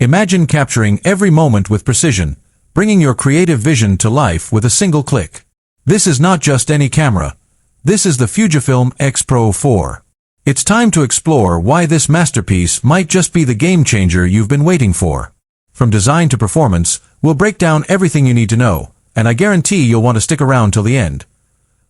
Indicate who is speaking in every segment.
Speaker 1: Imagine capturing every moment with precision, bringing your creative vision to life with a single click. This is not just any camera. This is the Fujifilm X-Pro 4. It's time to explore why this masterpiece might just be the game changer you've been waiting for. From design to performance, we'll break down everything you need to know, and I guarantee you'll want to stick around till the end.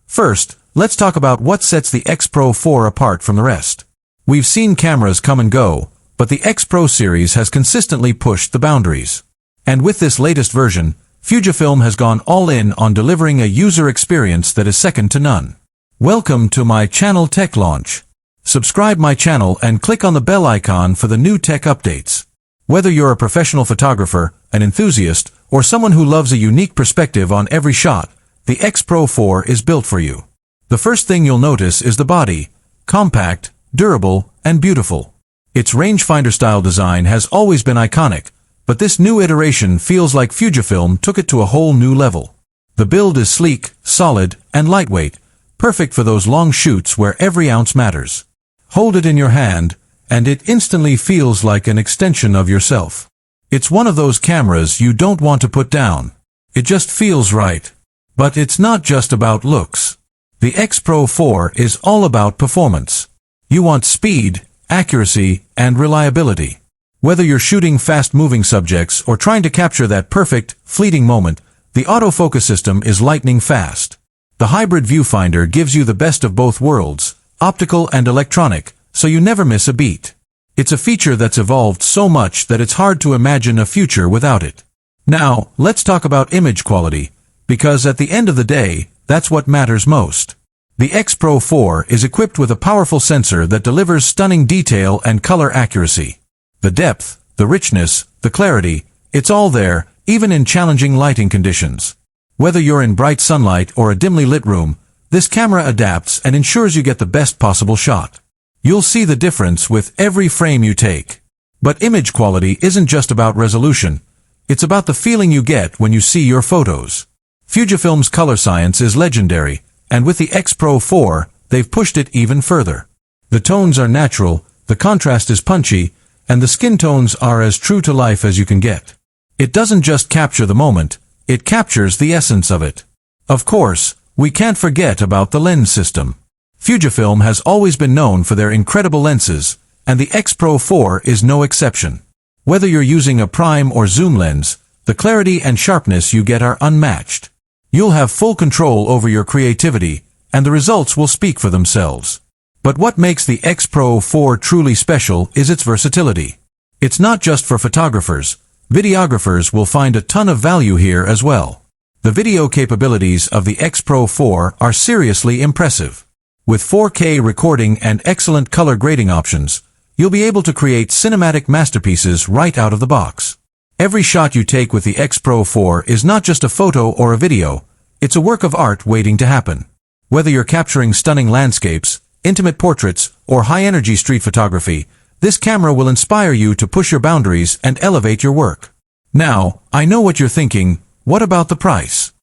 Speaker 1: First, let's talk about what sets the X-Pro 4 apart from the rest. We've seen cameras come and go, but the X-Pro series has consistently pushed the boundaries. And with this latest version, Fujifilm has gone all in on delivering a user experience that is second to none. Welcome to my channel Tech Launch. Subscribe my channel and click on the bell icon for the new tech updates. Whether you're a professional photographer, an enthusiast, or someone who loves a unique perspective on every shot, the X-Pro 4 is built for you. The first thing you'll notice is the body, compact, durable, and beautiful. Its rangefinder-style design has always been iconic, but this new iteration feels like Fujifilm took it to a whole new level. The build is sleek, solid, and lightweight, perfect for those long shoots where every ounce matters. Hold it in your hand, and it instantly feels like an extension of yourself. It's one of those cameras you don't want to put down. It just feels right. But it's not just about looks. The X-Pro 4 is all about performance. You want speed, accuracy, and reliability. Whether you're shooting fast-moving subjects or trying to capture that perfect, fleeting moment, the autofocus system is lightning fast. The hybrid viewfinder gives you the best of both worlds, optical and electronic, so you never miss a beat. It's a feature that's evolved so much that it's hard to imagine a future without it. Now, let's talk about image quality, because at the end of the day, that's what matters most. The X-Pro 4 is equipped with a powerful sensor that delivers stunning detail and color accuracy. The depth, the richness, the clarity, it's all there, even in challenging lighting conditions. Whether you're in bright sunlight or a dimly lit room, this camera adapts and ensures you get the best possible shot. You'll see the difference with every frame you take. But image quality isn't just about resolution. It's about the feeling you get when you see your photos. Fujifilm's color science is legendary, and with the X-Pro 4, they've pushed it even further. The tones are natural, the contrast is punchy, and the skin tones are as true to life as you can get. It doesn't just capture the moment, it captures the essence of it. Of course, we can't forget about the lens system. Fujifilm has always been known for their incredible lenses, and the X-Pro 4 is no exception. Whether you're using a prime or zoom lens, the clarity and sharpness you get are unmatched. You'll have full control over your creativity, and the results will speak for themselves. But what makes the X-Pro 4 truly special is its versatility. It's not just for photographers. Videographers will find a ton of value here as well. The video capabilities of the X-Pro 4 are seriously impressive. With 4K recording and excellent color grading options, you'll be able to create cinematic masterpieces right out of the box. Every shot you take with the X-Pro 4 is not just a photo or a video, it's a work of art waiting to happen. Whether you're capturing stunning landscapes, intimate portraits, or high-energy street photography, this camera will inspire you to push your boundaries and elevate your work. Now, I know what you're thinking, what about the price?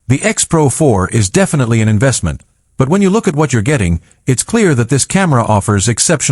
Speaker 1: The X-Pro 4 is definitely an investment, but when you look at what you're getting, it's clear that this camera offers exceptional